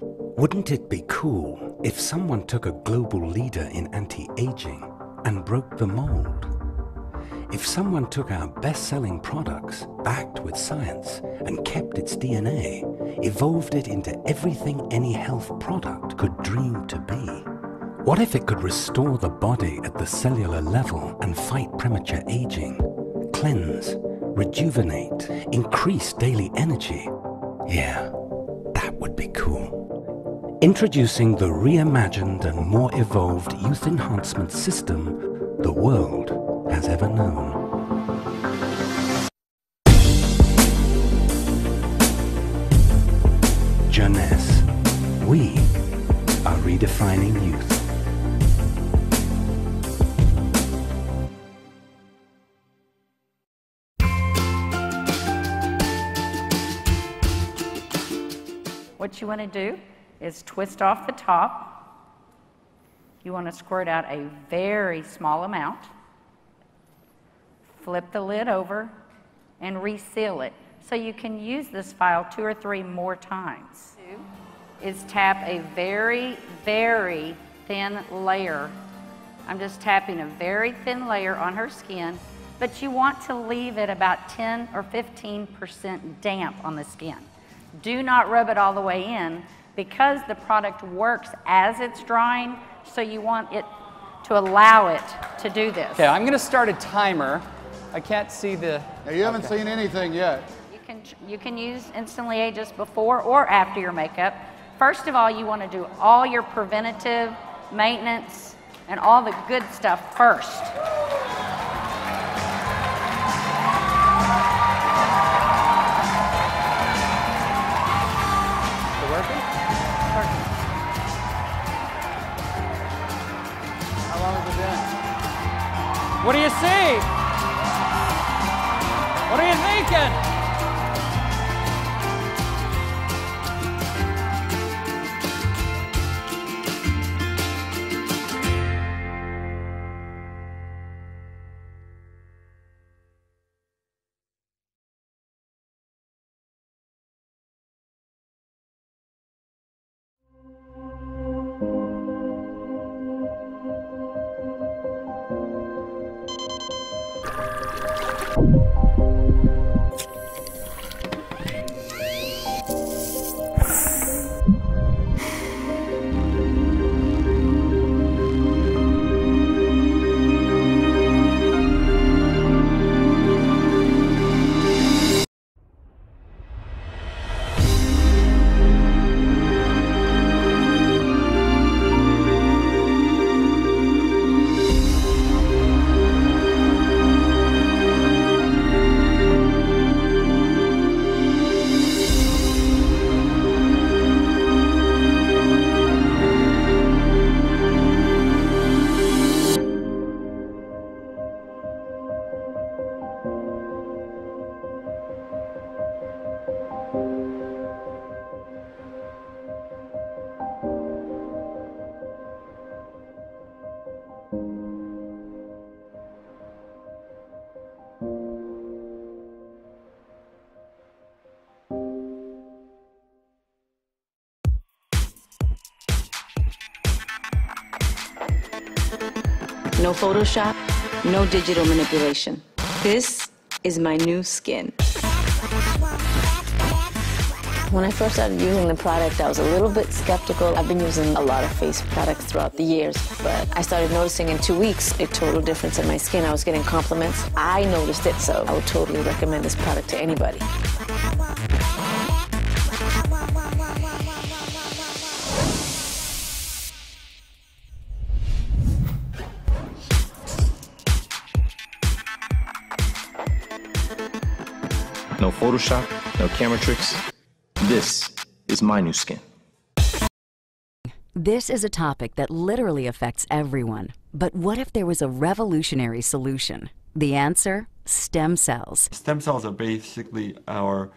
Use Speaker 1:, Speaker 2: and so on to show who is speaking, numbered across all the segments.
Speaker 1: Wouldn't it be cool if someone took a global leader in anti-aging and broke the mold? If someone took our best-selling products, backed with science, and kept its DNA, evolved it into everything any health product could dream to be? What if it could restore the body at the cellular level and fight premature aging, cleanse, rejuvenate, increase daily energy? Yeah, that would be cool. Introducing the reimagined and more evolved youth enhancement system the world has ever known. Jeunesse. We are redefining youth.
Speaker 2: What you want to do is twist off the top. You want to squirt out a very small amount. Flip the lid over and reseal it. So you can use this file 2 or 3 more times. Is tap a very, very thin layer. I'm just tapping a very thin layer on her skin, but you want to leave it about 10 or 15% damp on the skin. Do not rub it all the way in because the product works as it's drying, so you want it to allow it to do this.
Speaker 3: Okay, I'm going to start a timer. I can't see the...
Speaker 4: Now, you haven't seen anything yet.
Speaker 2: You can use Instantly Ageless before or after your makeup. First of all, you want to do all your preventative maintenance and all the good stuff first.
Speaker 3: What do you see? What are you thinking?
Speaker 5: No Photoshop, no digital manipulation. This is my new skin. When I first started using the product, I was a little bit skeptical. I've been using a lot of face products throughout the years, but I started noticing in 2 weeks a total difference in my skin. I was getting compliments. I noticed it, so I would totally recommend this product to anybody.
Speaker 6: No Photoshop, no camera tricks. This is my new skin.
Speaker 7: This is a topic that literally affects everyone. But what if there was a revolutionary solution? The answer? Stem cells.
Speaker 8: Stem cells are basically our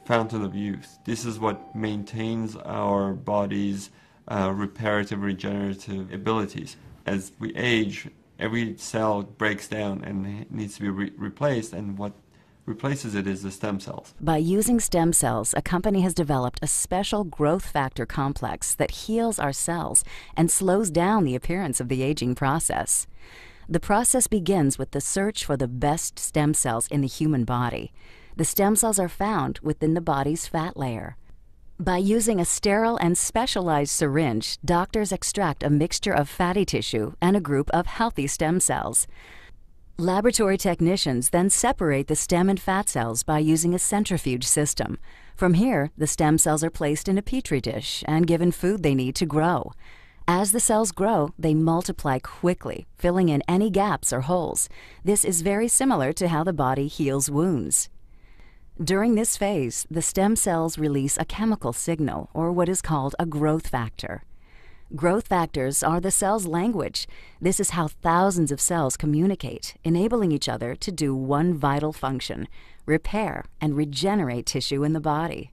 Speaker 8: fountain of youth. This is what maintains our body's reparative, regenerative abilities. As we age, every cell breaks down and needs to be replaced, and what replaces it is the stem cells.
Speaker 7: By using stem cells, a company has developed a special growth factor complex that heals our cells and slows down the appearance of the aging process. The process begins with the search for the best stem cells in the human body. The stem cells are found within the body's fat layer. By using a sterile and specialized syringe, doctors extract a mixture of fatty tissue and a group of healthy stem cells. Laboratory technicians then separate the stem and fat cells by using a centrifuge system. From here, the stem cells are placed in a petri dish and given food they need to grow. As the cells grow, they multiply quickly, filling in any gaps or holes. This is very similar to how the body heals wounds. During this phase, the stem cells release a chemical signal, or what is called a growth factor. Growth factors are the cell's language. This is how thousands of cells communicate, enabling each other to do one vital function: repair and regenerate tissue in the body.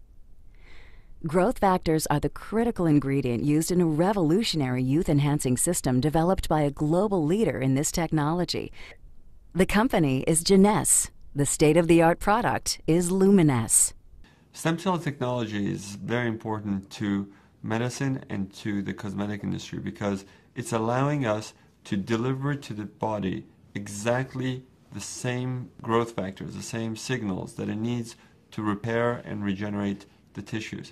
Speaker 7: Growth factors are the critical ingredient used in a revolutionary youth-enhancing system developed by a global leader in this technology. The company is Jeunesse. The state-of-the-art product is Luminesce.
Speaker 8: Stem cell technology is very important to medicine and to the cosmetic industry because it's allowing us to deliver to the body exactly the same growth factors, the same signals that it needs to repair and regenerate the tissues.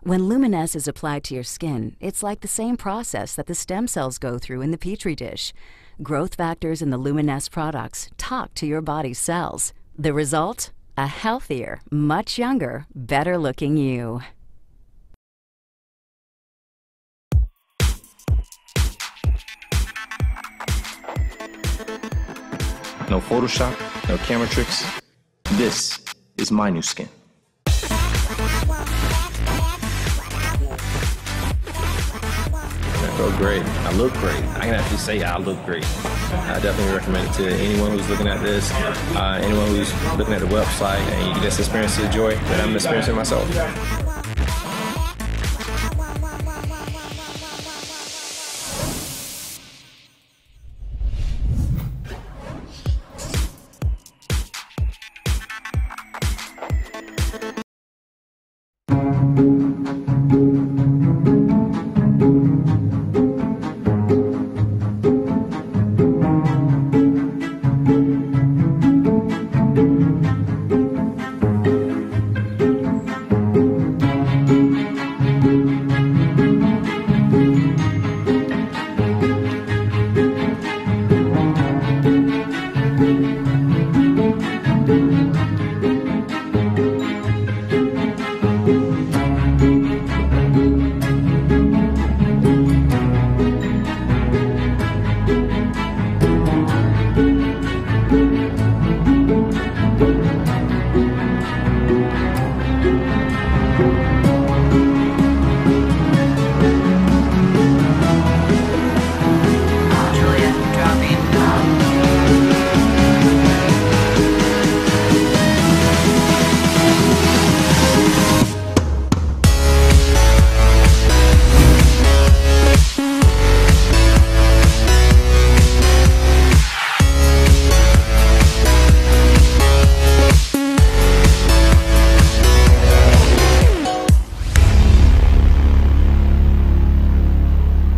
Speaker 7: When Luminesce is applied to your skin, it's like the same process that the stem cells go through in the petri dish. Growth factors in the Luminesce products talk to your body's cells. The result? A healthier, much younger, better-looking you.
Speaker 6: No Photoshop, no camera tricks. This is my new skin.
Speaker 9: I feel great. I look great. I can actually say I look great. I definitely recommend it to anyone who's looking at this, anyone who's looking at the website, and you can just experience the joy that I'm experiencing myself.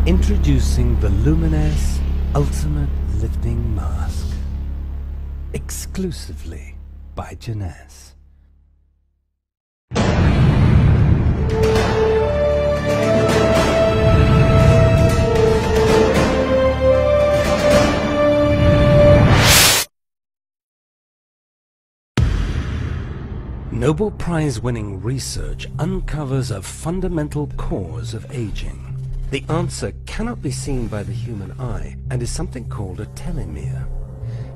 Speaker 1: Introducing the Luminesce Ultimate Lifting Mask. Exclusively by Jeunesse. Nobel Prize-winning research uncovers a fundamental cause of aging. The answer cannot be seen by the human eye and is something called a telomere.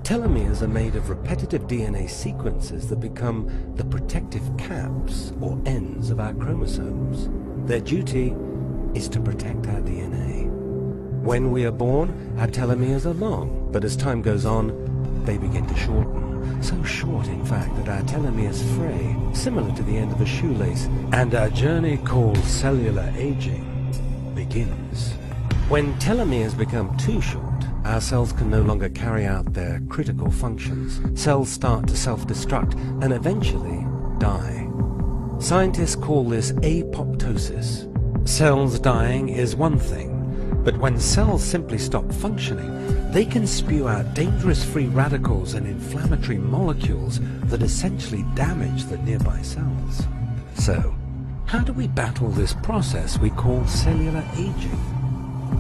Speaker 1: Telomeres are made of repetitive DNA sequences that become the protective caps or ends of our chromosomes. Their duty is to protect our DNA. When we are born, our telomeres are long, but as time goes on, they begin to shorten. So short, in fact, that our telomeres fray, similar to the end of a shoelace, and our journey called cellular aging begins. When telomeres become too short, our cells can no longer carry out their critical functions. Cells start to self-destruct and eventually die. Scientists call this apoptosis. Cells dying is one thing, but when cells simply stop functioning, they can spew out dangerous free radicals and inflammatory molecules that essentially damage the nearby cells. So, how do we battle this process we call cellular aging?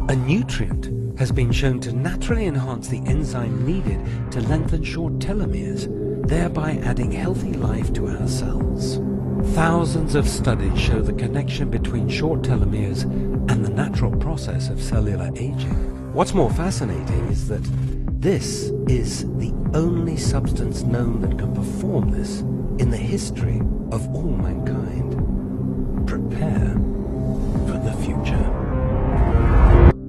Speaker 1: A nutrient has been shown to naturally enhance the enzyme needed to lengthen short telomeres, thereby adding healthy life to our cells. Thousands of studies show the connection between short telomeres and the natural process of cellular aging. What's more fascinating is that this is the only substance known that can perform this in the history of all mankind. Prepare for the future.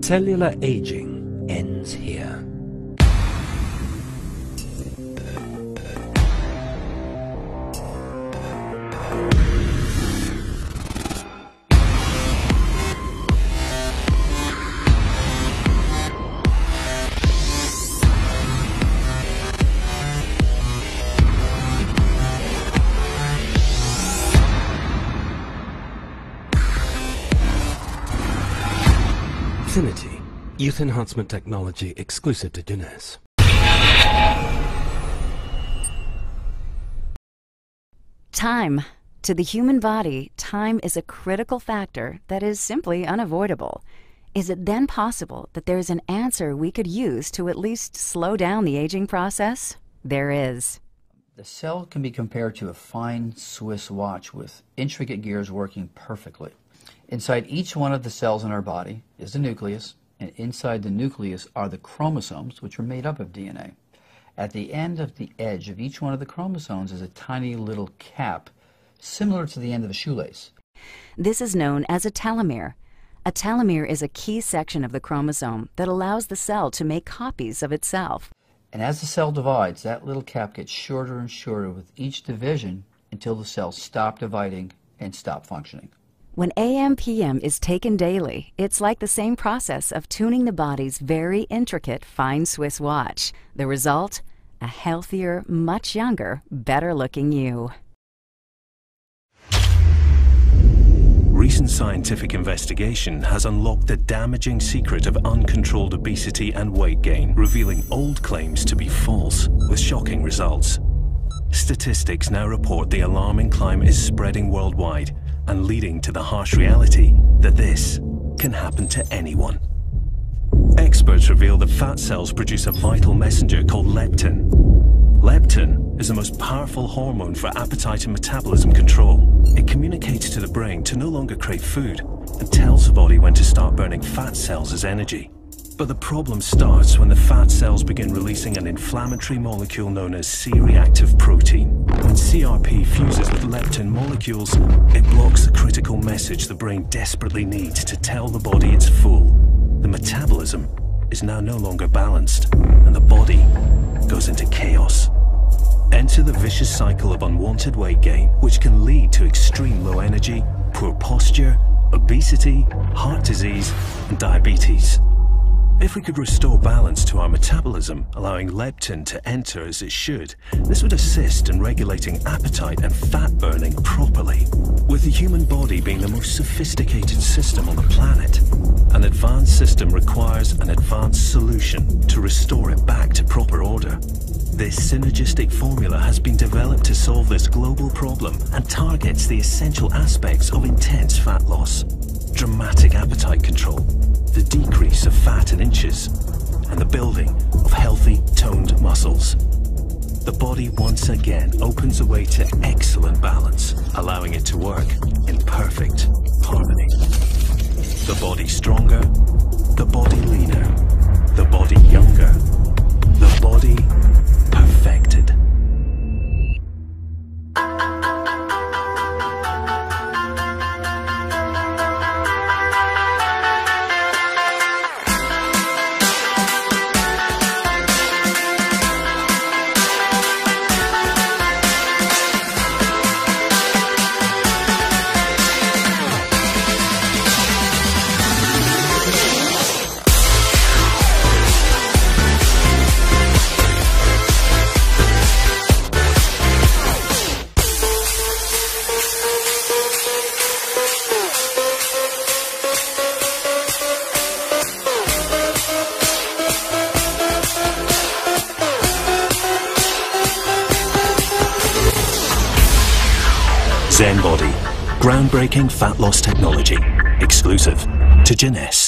Speaker 1: Cellular aging ends here. Affinity, youth enhancement technology exclusive to Jeunesse.
Speaker 7: Time. To the human body, time is a critical factor that is simply unavoidable. Is it then possible that there is an answer we could use to at least slow down the aging process? There is.
Speaker 10: The cell can be compared to a fine Swiss watch with intricate gears working perfectly. Inside each one of the cells in our body is the nucleus, and inside the nucleus are the chromosomes, which are made up of DNA. At the end of the edge of each one of the chromosomes is a tiny little cap, similar to the end of a shoelace.
Speaker 7: This is known as a telomere. A telomere is a key section of the chromosome that allows the cell to make copies of itself.
Speaker 10: And as the cell divides, that little cap gets shorter and shorter with each division until the cells stop dividing and stop functioning.
Speaker 7: When AM/PM is taken daily, it's like the same process of tuning the body's very intricate fine Swiss watch. The result? A healthier, much younger, better-looking you.
Speaker 11: Recent scientific investigation has unlocked the damaging secret of uncontrolled obesity and weight gain, revealing old claims to be false, with shocking results. Statistics now report the alarming climb is spreading worldwide, and leading to the harsh reality that this can happen to anyone. Experts reveal that fat cells produce a vital messenger called leptin. Leptin is the most powerful hormone for appetite and metabolism control. It communicates to the brain to no longer crave food and tells the body when to start burning fat cells as energy. But the problem starts when the fat cells begin releasing an inflammatory molecule known as C-reactive protein. When CRP fuses with leptin molecules, it blocks the critical message the brain desperately needs to tell the body it's full. The metabolism is now no longer balanced, and the body goes into chaos. Enter the vicious cycle of unwanted weight gain, which can lead to extreme low energy, poor posture, obesity, heart disease, and diabetes. If we could restore balance to our metabolism, allowing leptin to enter as it should, this would assist in regulating appetite and fat burning properly. With the human body being the most sophisticated system on the planet, an advanced system requires an advanced solution to restore it back to proper order. This synergistic formula has been developed to solve this global problem and targets the essential aspects of intense fat loss. Dramatic appetite control, the decrease of fat in inches, and the building of healthy, toned muscles. The body once again opens the way to excellent balance, allowing it to work in perfect harmony. The body stronger, the body leaner, the body younger, the body perfected. ZenBody, groundbreaking fat loss technology, exclusive to Jeunesse.